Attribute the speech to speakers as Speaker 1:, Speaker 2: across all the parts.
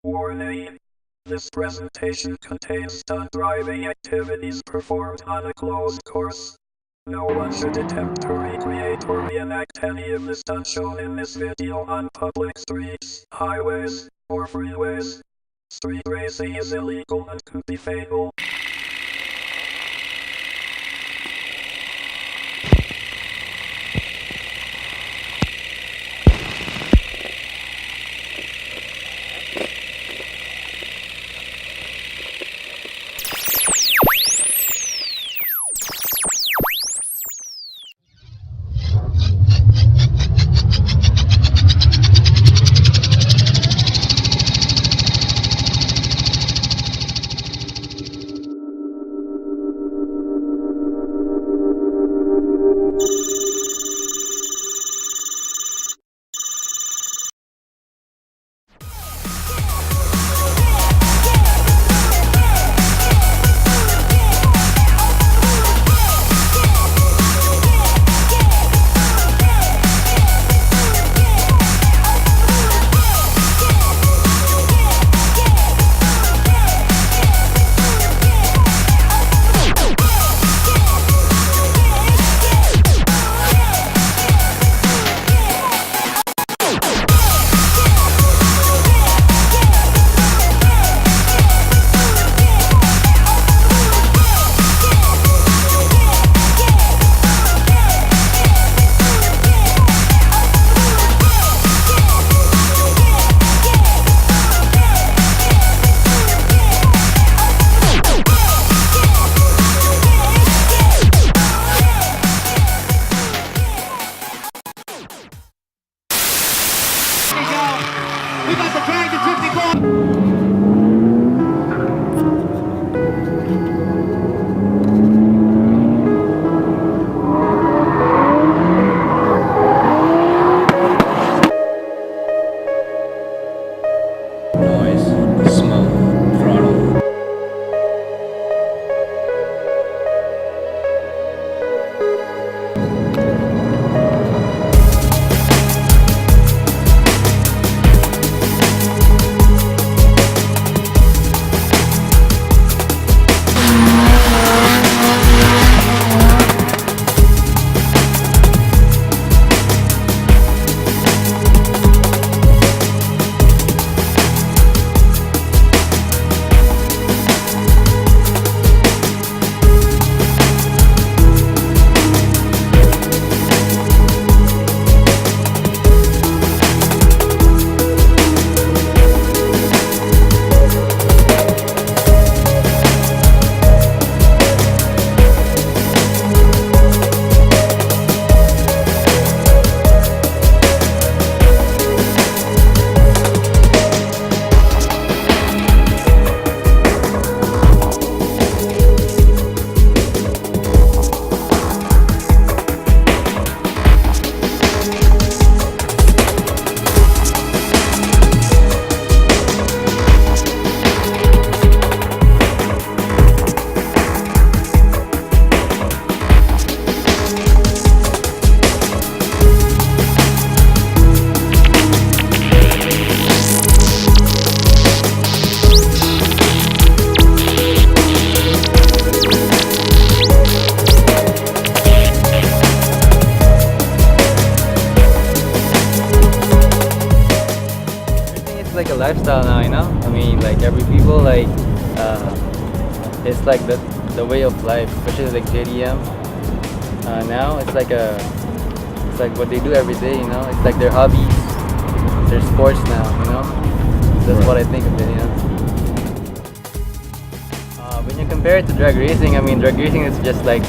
Speaker 1: Warning. This presentation contains stunt driving activities performed on a closed course. No one should attempt to recreate or reenact any of the stunts shown in this video on public streets, highways, or freeways. Street racing is illegal and could be fatal.
Speaker 2: We got to drag the drifting ball.
Speaker 3: Noise, smoke, throttle.
Speaker 4: Like a lifestyle now, you know. I mean, like every people, like it's like the way of life, especially like JDM. Now it's like what they do every day, you know. It's like their hobbies, their sports now, you know. That's what I think of it, you know. When you compare it to drag racing, I mean, drag racing is just like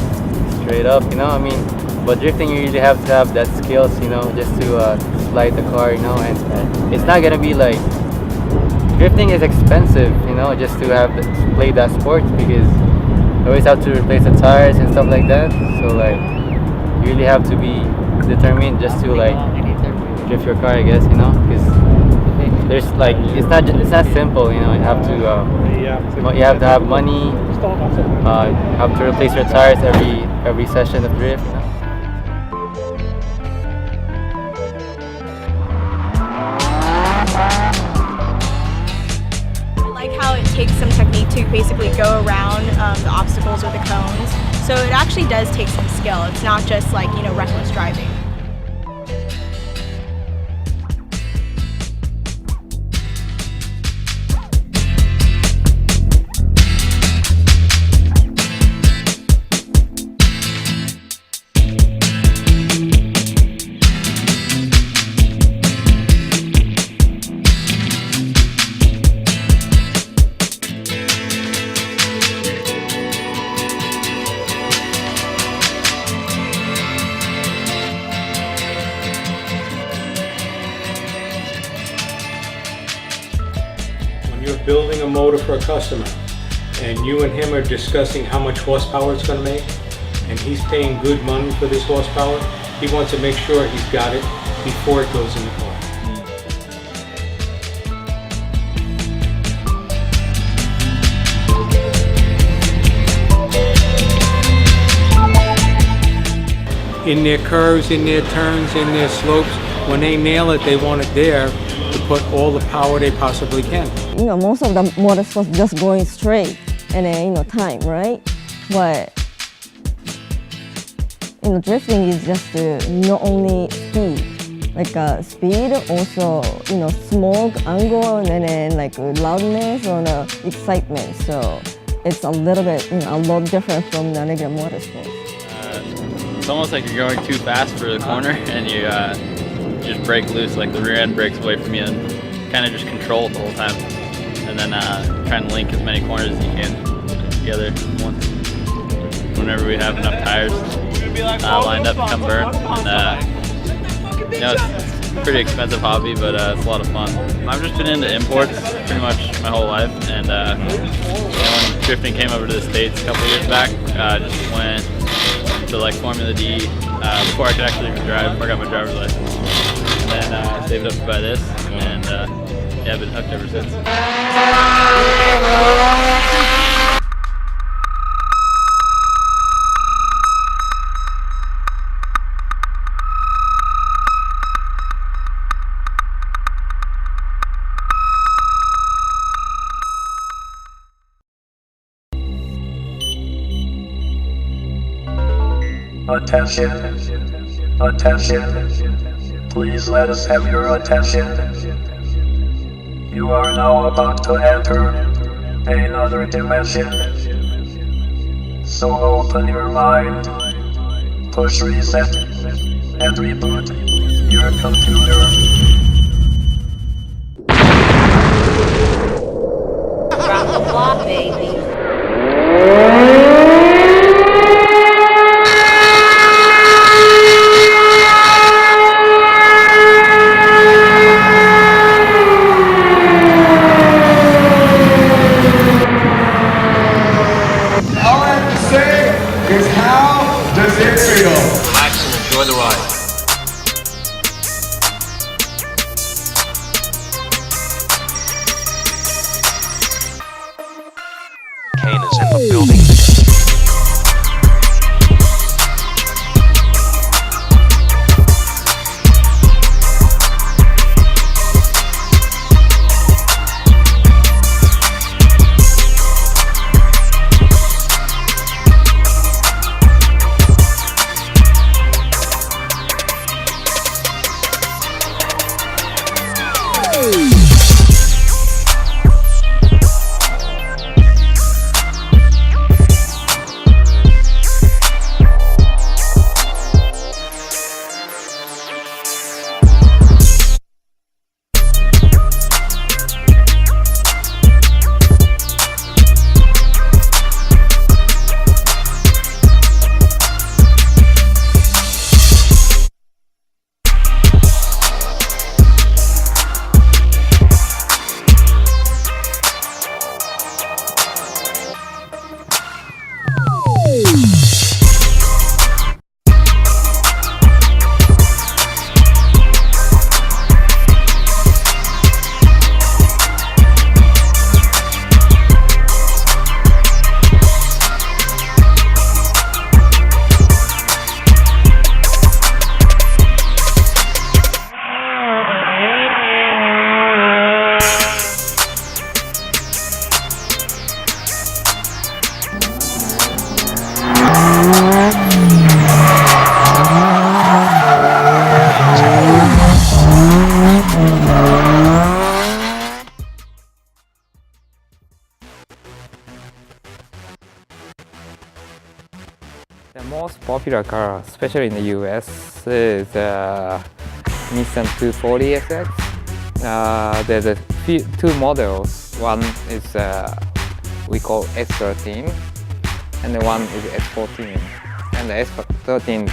Speaker 4: straight up, you know. I mean, but drifting you really have to have that skills, you know, just to slide the car, you know, and it's not gonna be like drifting is expensive, you know, just to have to play that sport because you always have to replace the tires and stuff like that. So like you really have to be determined just to like drift your car, I guess, you know, because there's like it's not simple, you know. You have to have money, have to replace your tires every session of drift, you know.
Speaker 5: like how it takes some technique to basically go around the obstacles or the cones. So it actually does take some skill. It's not just like, you know, reckless driving.
Speaker 6: You're building a motor for a customer and you and him are discussing how much horsepower it's going to make and he's paying good money for this horsepower, he wants to make sure he's got it before it goes in the car. In their curves, in their turns, in their slopes, when they nail it, they want it there to put all the power they possibly can.
Speaker 7: You know, most of the motorsports just going straight and then, you know, time, right? But, you know, drifting is just not only speed, like speed, also, you know, smoke, angle, and then like loudness or excitement. So it's a little bit, you know, a lot different from the regular motorsports.
Speaker 8: It's almost like you're going too fast for the corner and you just break loose, like the rear end breaks away from you and kind of just control it the whole time. And then try and link as many corners as you can together once. Whenever we have enough tires lined up to come burn. And, you know, it's a pretty expensive hobby, but it's a lot of fun. I've just been into imports pretty much my whole life, and you know, when drifting came over to the States a couple years back, just went to like Formula D before I could actually even drive, before I got my driver's license. And then saved up to buy this, and yeah, I've been hooked ever since.
Speaker 1: Attention, attention, please let us have your attention. You are now about to enter another dimension. So open your mind, push reset, and reboot your computer.
Speaker 9: Rock the block, baby.
Speaker 2: Relax and enjoy the ride.
Speaker 10: The most popular car, especially in the US, is Nissan 240SX. There's two models. One is we call S13, and the one is S14. And the S13 is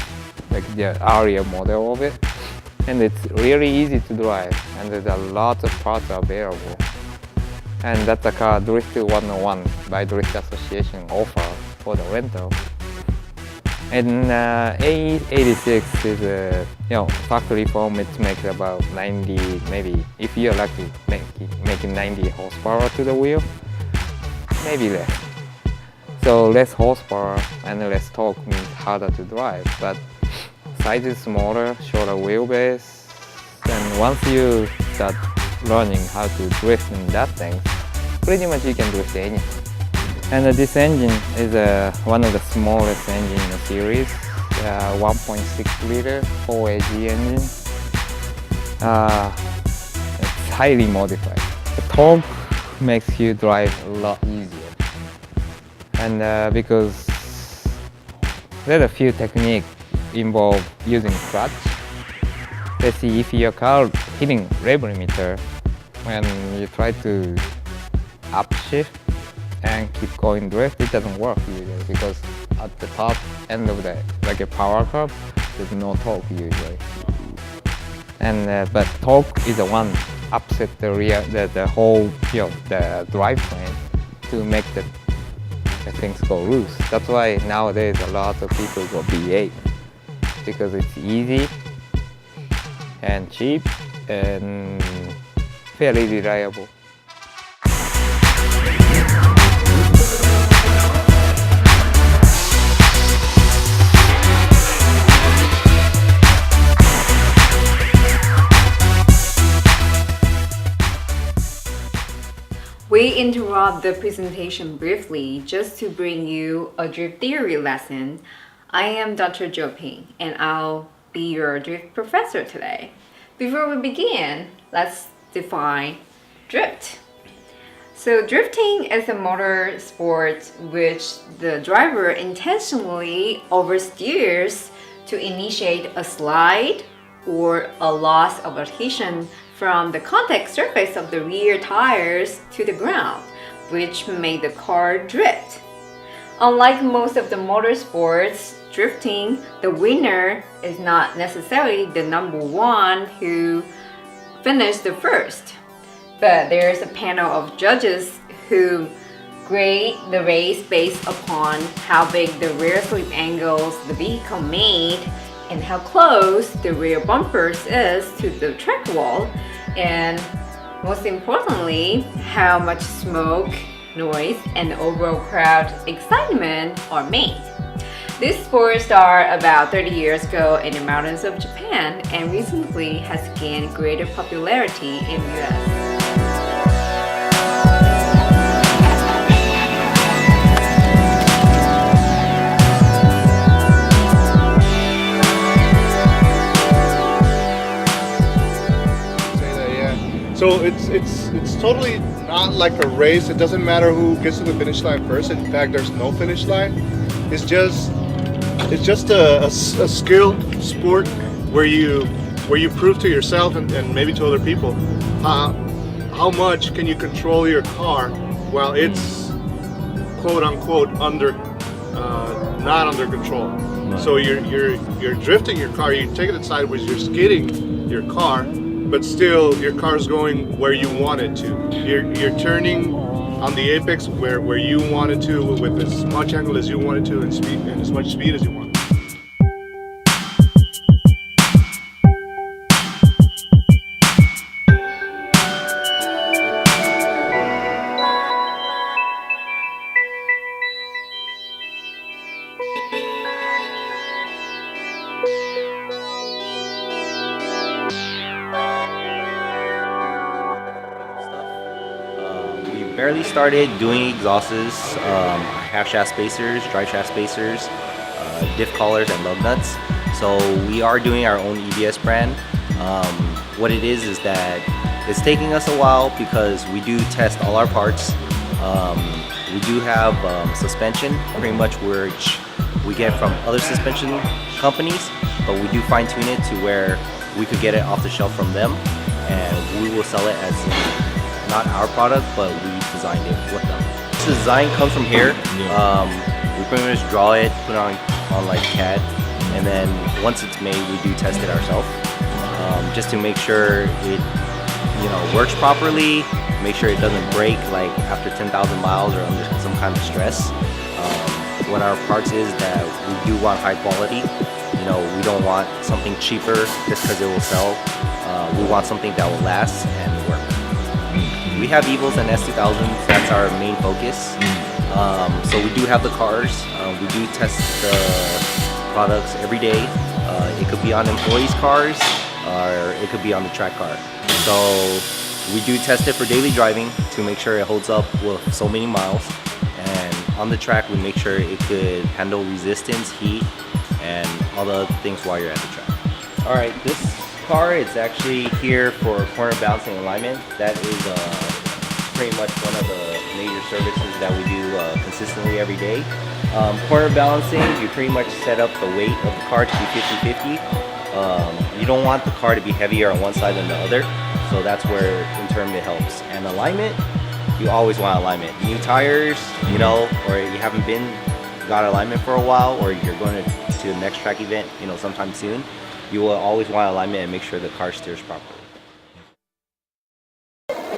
Speaker 10: like the earlier model of it, and it's really easy to drive, and there's a lot of parts available. And that's a car Drift 101 by Drift Association offer for the rental. And A86 is a factory form. It makes about 90, maybe if you're lucky, making 90 horsepower to the wheel, maybe less. So less horsepower and less torque means harder to drive, but size is smaller, shorter wheelbase, and once you start learning how to drift in that thing, pretty much you can drift anything. And this engine is one of the smallest engines in the series, 1.6 liter 4AG engine. It's highly modified. The torque makes you drive a lot easier. And because there's a few techniques involved using clutch. Let's see, if your car hitting rev limiter when you try to upshift and keep going drift, it doesn't work usually because at the top end of the like a power curve, there's no torque usually. And but torque is the one upset the rear, the whole the drivetrain to make the things go loose. That's why nowadays a lot of people go V8 because it's easy and cheap and fairly reliable.
Speaker 9: We interrupt the presentation briefly just to bring you a drift theory lesson. I am Dr. Jo Ping, and I'll be your drift professor today. Before we begin, let's define drift. So drifting is a motor sport which the driver intentionally oversteers to initiate a slide or a loss of adhesion from the contact surface of the rear tires to the ground, which made the car drift. Unlike most of the motorsports, drifting, the winner is not necessarily the number one who finished the first, but there's a panel of judges who grade the race based upon how big the rear slip angles the vehicle made and how close the rear bumpers is to the track wall, and most importantly, how much smoke, noise, and overall crowd excitement are made. This sport started about 30 years ago in the mountains of Japan and recently has gained greater popularity in the US.
Speaker 11: So it's totally not like a race. It doesn't matter who gets to the finish line first. In fact, there's no finish line. It's just a skilled sport where you prove to yourself and maybe to other people how much can you control your car while it's quote unquote not under control. Right. So you're drifting your car. You're taking it sideways. You're skidding your car. But still, your car's going where you want it to. You're turning on the apex where you want it to, with as much angle as you want it to, and as much speed as you want.
Speaker 12: Barely started doing exhausts, half shaft spacers, dry shaft spacers, diff collars, and lug nuts. So we are doing our own EBS brand. What it is that it's taking us a while because we do test all our parts. We do have suspension, pretty much which we get from other suspension companies, but we do fine tune it to where we could get it off the shelf from them, and we will sell it as not our product, but we designed it with them. The design comes from here. We pretty much draw it, put it on like CAD, and then once it's made, we do test it ourselves, just to make sure it works properly, make sure it doesn't break like after 10,000 miles or under some kind of stress. What our parts is that we do want high quality. We don't want something cheaper just because it will sell. We want something that will last and work. We have Evos and S2000s, that's our main focus. So we do have the cars. We do test the products every day. It could be on employees' cars or it could be on the track car. So we do test it for daily driving to make sure it holds up with so many miles. And on the track, we make sure it could handle resistance, heat, and all the other things while you're at the track. All right, this car is actually here for corner balancing alignment. That is pretty much one of the major services that we do consistently every day. Corner balancing, you pretty much set up the weight of the car to be 50-50. You don't want the car to be heavier on one side than the other, so that's where in turn it helps. And alignment, you always want alignment. New tires, or you haven't got alignment for a while, or you're going to the next track event, sometime soon, you will always want alignment and make sure the car steers properly.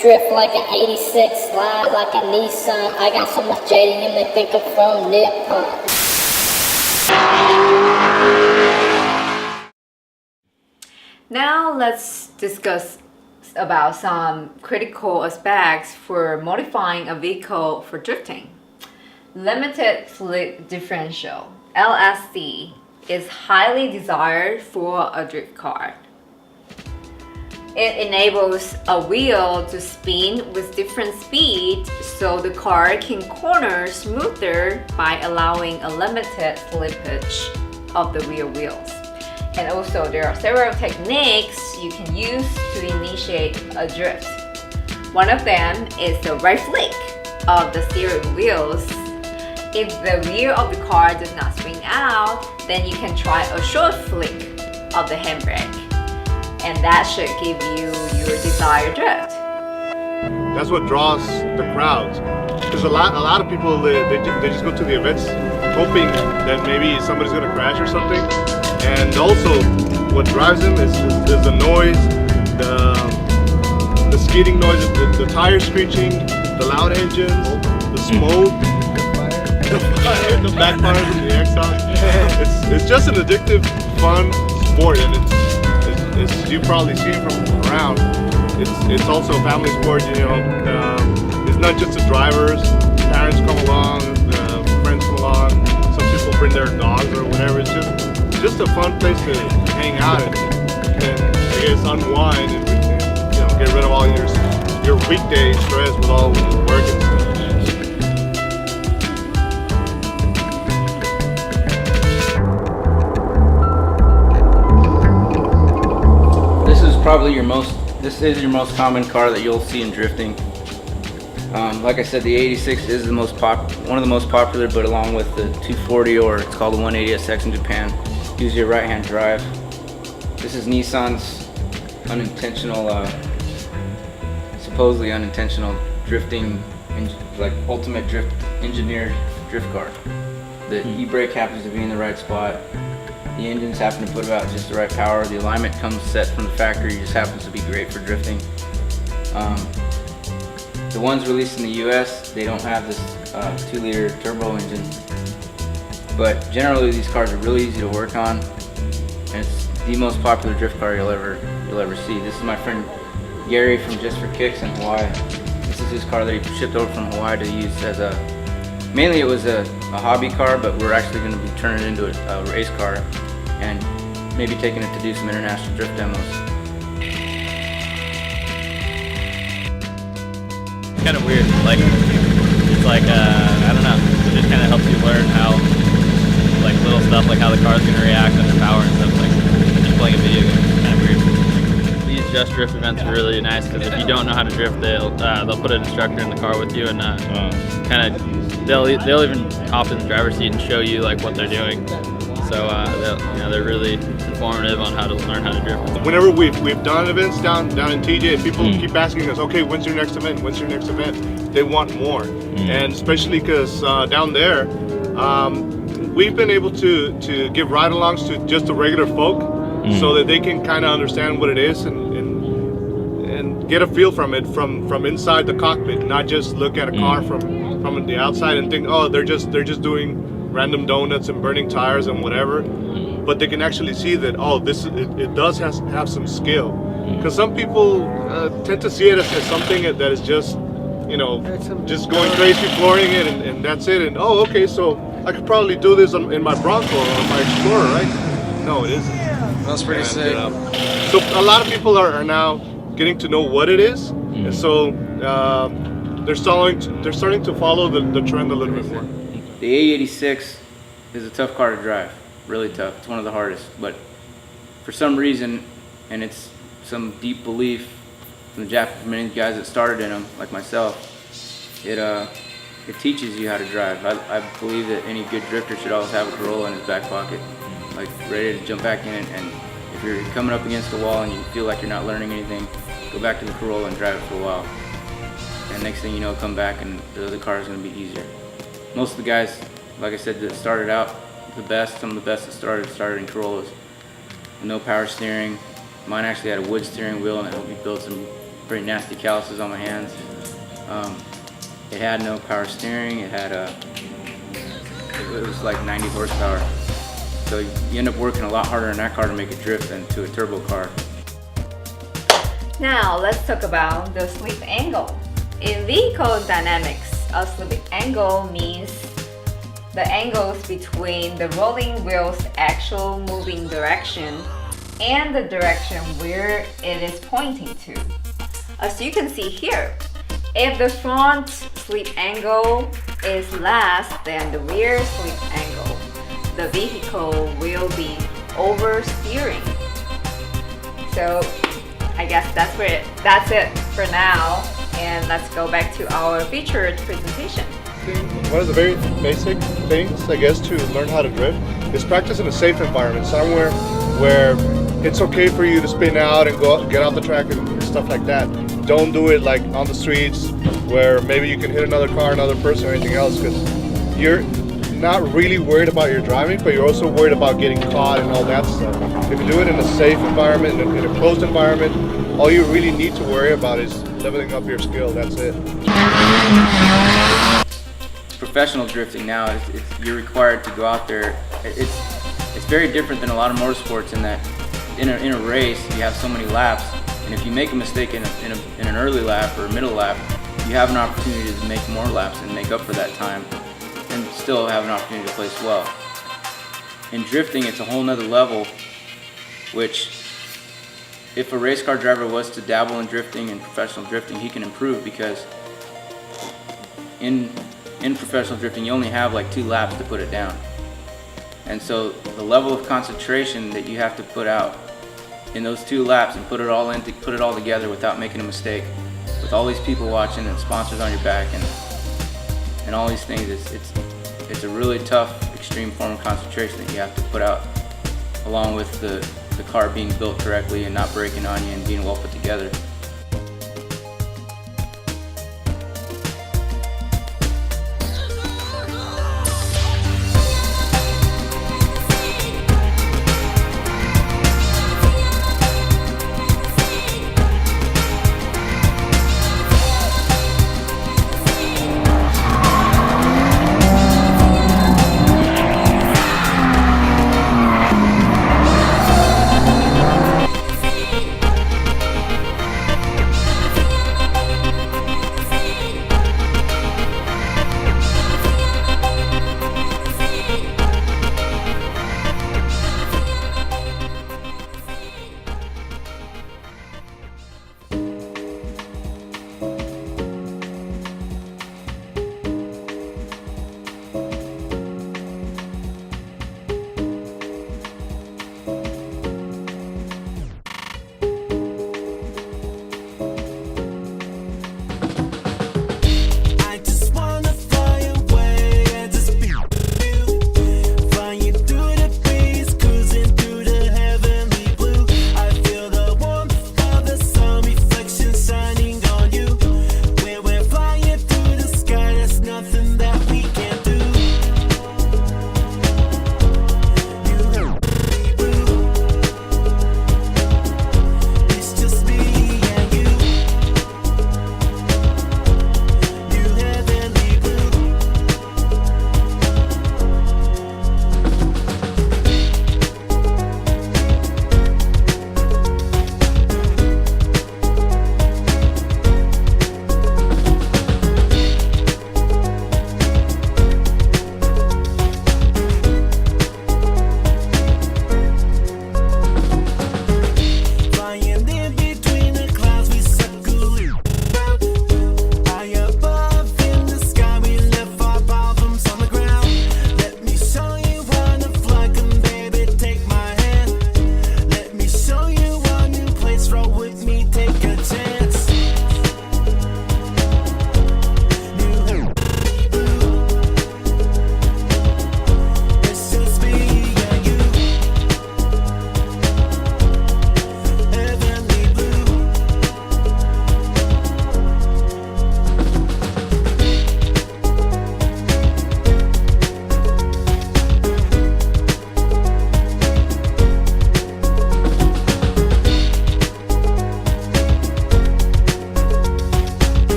Speaker 13: Drift like an 86, slide like a Nissan. I got so much JDM they think I'm from Nippon.
Speaker 9: Now let's discuss about some critical aspects for modifying a vehicle for drifting. Limited slip differential, LSD, is highly desired for a drift car. It enables a wheel to spin with different speed so the car can corner smoother by allowing a limited slippage of the rear wheels. And also there are several techniques you can use to initiate a drift. One of them is the right flick of the steering wheels. If the rear of the car does not swing out, then you can try a short flick of the handbrake. And that should give you your desired drift.
Speaker 11: That's what draws the crowds. Because a lot of people, they just go to the events hoping that maybe somebody's going to crash or something. And also, what drives them is the noise, the skidding noise, the tire screeching, the loud engines, the smoke, the backfire from the exhaust. It's just an addictive, fun sport, and it's you probably see it from around. It's also a family sport. It's not just the drivers. Parents come along, friends come along. Some people bring their dogs or whatever. It's just a fun place to hang out and I guess unwind and get rid of all your weekday stress with all the work and stuff.
Speaker 3: This is your most common car that you'll see in drifting. Like I said, the 86 is one of the most popular, but along with the 240, or it's called the 180SX in Japan, use your right-hand drive. This is Nissan's supposedly unintentional drifting, like ultimate drift engineered drift car. The e-brake happens to be in the right spot. The engines happen to put about just the right power. The alignment comes set from the factory, just happens to be great for drifting. The ones released in the US, they don't have this 2-liter turbo engine. But generally these cars are really easy to work on. And it's the most popular drift car you'll ever see. This is my friend Gary from Just for Kicks in Hawaii. This is his car that he shipped over from Hawaii to use as mainly it was a hobby car, but we're actually going to be turning it into a race car and maybe taking it to do some international drift demos.
Speaker 8: It's kind of weird, it's like, I don't know, it just kind of helps you learn how, little stuff like how the car's going to react under power and stuff, just playing a video game. It's kind of weird. just drift events are really nice because if you don't know how to drift, they'll put an instructor in the car with you and kind of they'll even hop in the driver's seat and show you like what they're doing. So they're really informative on how to learn how to drift.
Speaker 11: Whenever we've done events down in TJ, and people keep asking us, okay, when's your next event? When's your next event? They want more, and especially because down there, we've been able to give ride-alongs to just the regular folk, so that they can kind of understand what it is and get a feel from it from inside the cockpit, not just look at a car from the outside and think, oh, they're just doing random donuts and burning tires and whatever, but they can actually see that, oh, it does have some skill, because some people tend to see it as something that is just, you know, just going crazy, flooring it, and that's it, and oh, okay, so I could probably do this in my Bronco or my Explorer, right? No, it isn't.
Speaker 14: That's pretty sick.
Speaker 11: So a lot of people are now getting to know what it is, and so they're starting to follow the trend a little bit more.
Speaker 3: The A86 is a tough car to drive, really tough. It's one of the hardest, but for some reason, and it's some deep belief from many guys that started in them, like myself, it teaches you how to drive. I believe that any good drifter should always have a Corolla in his back pocket, like ready to jump back in it. And if you're coming up against the wall and you feel like you're not learning anything, go back to the Corolla and drive it for a while. And next thing you know, come back and the other car is going to be easier. Most of the guys, like I said, that started out some of the best that started in Corollas. No power steering. Mine actually had a wood steering wheel and it helped me build some pretty nasty calluses on my hands. It had no power steering. It was like 90 horsepower. So you end up working a lot harder in that car to make it drift than to a turbo car.
Speaker 9: Now let's talk about the slip angle. In vehicle dynamics, a slip angle means the angles between the rolling wheel's actual moving direction and the direction where it is pointing to. As you can see here, if the front slip angle is less than the rear slip angle, the vehicle will be oversteering. So I guess that's it for now, and let's go back to our featured presentation.
Speaker 11: One of the very basic things, I guess, to learn how to drift is practice in a safe environment, somewhere where it's okay for you to spin out and get off the track and stuff like that. Don't do it like on the streets where maybe you can hit another car, another person, or anything else, because you're not really worried about your driving, but you're also worried about getting caught and all that stuff. If you do it in a safe environment, in a closed environment, all you really need to worry about is leveling up your skill. That's it.
Speaker 3: Professional drifting now, you're required to go out there. It's very different than a lot of motorsports in that in a race you have so many laps, and if you make a mistake in an early lap or a middle lap, you have an opportunity to make more laps and make up for that time and still have an opportunity to place well. In drifting, it's a whole nother level, which if a race car driver was to dabble in drifting and professional drifting, he can improve, because in professional drifting you only have like 2 laps to put it down. And so the level of concentration that you have to put out in those 2 laps and put it all together without making a mistake, with all these people watching and sponsors on your back and all these things, it's a really tough, extreme form of concentration that you have to put out, along with the car being built correctly and not breaking on you and being well put together.